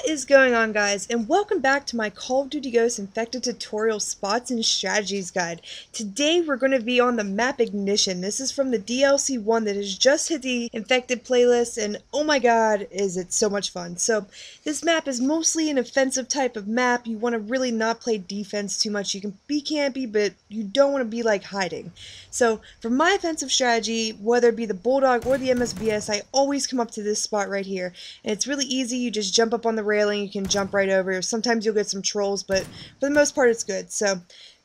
What is going on, guys, and welcome back to my Call of Duty Ghosts Infected tutorial spots and strategies guide. Today we're going to be on the map Ignition. This is from the DLC 1 that has just hit the Infected playlist, and oh my god, is it so much fun. So this map is mostly an offensive type of map. You want to really not play defense too much. You can be campy, but you don't want to be like hiding. So for my offensive strategy, whether it be the Bulldog or the MSBS, I always come up to this spot right here, and it's really easy. You just jump up on the railing, you can jump right over. Sometimes you'll get some trolls, but for the most part it's good. So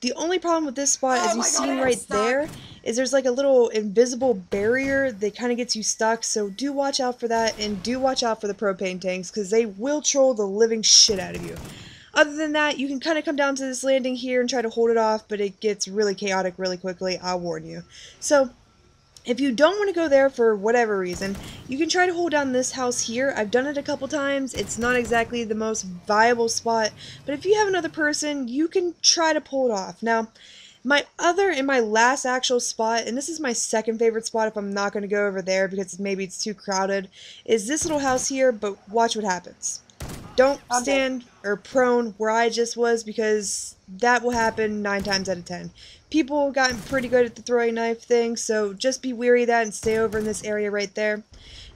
the only problem with this spot, as you've seen right there, is there's like a little invisible barrier that kind of gets you stuck, so do watch out for that, and do watch out for the propane tanks, because they will troll the living shit out of you. Other than that, you can kind of come down to this landing here and try to hold it off, but it gets really chaotic really quickly, I'll warn you. So if you don't want to go there for whatever reason, you can try to hold down this house here. I've done it a couple times. It's not exactly the most viable spot, but if you have another person, you can try to pull it off. Now, my last actual spot, and this is my second favorite spot if I'm not going to go over there because maybe it's too crowded, is this little house here, but watch what happens. Don't stand or prone where I just was, because that will happen 9 times out of 10. People have gotten pretty good at the throwing knife thing, so just be wary of that and stay over in this area right there.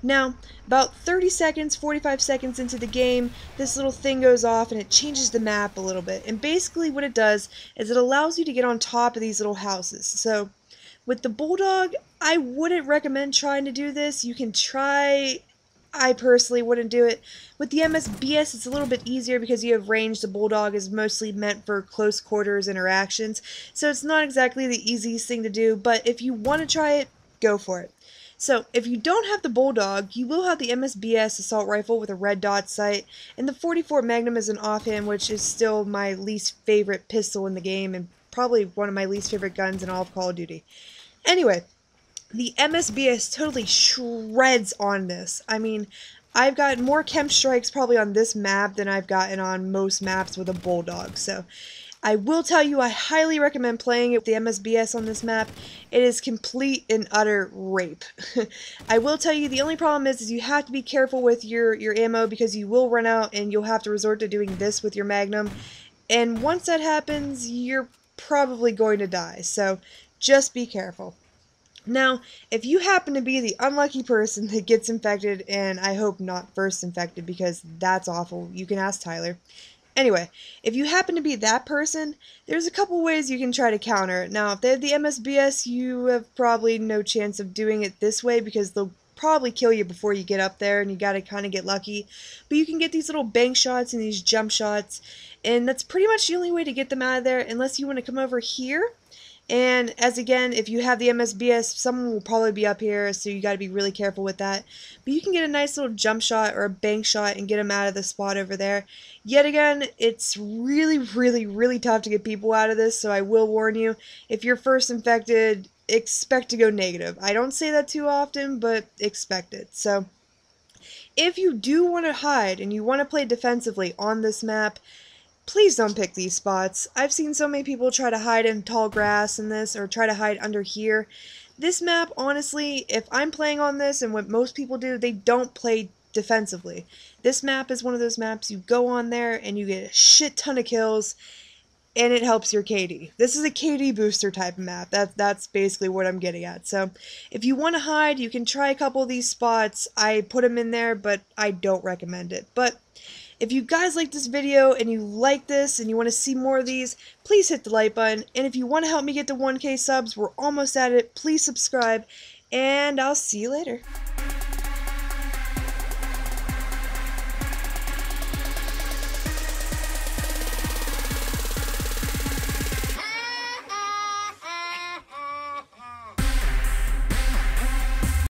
Now, about 30 seconds, 45 seconds into the game, this little thing goes off and it changes the map a little bit. And basically what it does is it allows you to get on top of these little houses. So with the Bulldog, I wouldn't recommend trying to do this. You can try. I personally wouldn't do it. With the MSBS, it's a little bit easier because you have range. The Bulldog is mostly meant for close quarters interactions, so it's not exactly the easiest thing to do, but if you want to try it, go for it. So, if you don't have the Bulldog, you will have the MSBS assault rifle with a red dot sight, and the 44 Magnum is an offhand, which is still my least favorite pistol in the game, and probably one of my least favorite guns in all of Call of Duty. Anyway, the MSBS totally shreds on this. I mean, I've got more chem strikes probably on this map than I've gotten on most maps with a Bulldog. So I will tell you, I highly recommend playing it with the MSBS on this map. It is complete and utter rape. I will tell you, the only problem is you have to be careful with your ammo, because you will run out and you'll have to resort to doing this with your Magnum. And once that happens, you're probably going to die. So just be careful. Now, if you happen to be the unlucky person that gets infected, and I hope not first infected because that's awful, you can ask Tyler. Anyway, if you happen to be that person, there's a couple ways you can try to counter it. Now, if they have the MSBS, you have probably no chance of doing it this way because they'll probably kill you before you get up there, and you gotta kind of get lucky. But you can get these little bank shots and these jump shots, and that's pretty much the only way to get them out of there, unless you want to come over here. And as again, if you have the MSBS, someone will probably be up here, so you got to be really careful with that. But you can get a nice little jump shot or a bank shot and get them out of the spot over there. Yet again, it's really tough to get people out of this, so I will warn you, if you're first infected, expect to go negative. I don't say that too often, but expect it. So if you do want to hide and you want to play defensively on this map, please don't pick these spots. I've seen so many people try to hide in tall grass in this, or try to hide under here. This map, honestly, if I'm playing on this, and what most people do, they don't play defensively. This map is one of those maps you go on there and you get a shit ton of kills, and it helps your KD. This is a KD booster type of map. That's basically what I'm getting at. So if you want to hide, you can try a couple of these spots. I put them in there, but I don't recommend it. But if you guys like this video and you like this and you want to see more of these, please hit the like button. And if you want to help me get to 1K subs, we're almost at it. Please subscribe, and I'll see you later.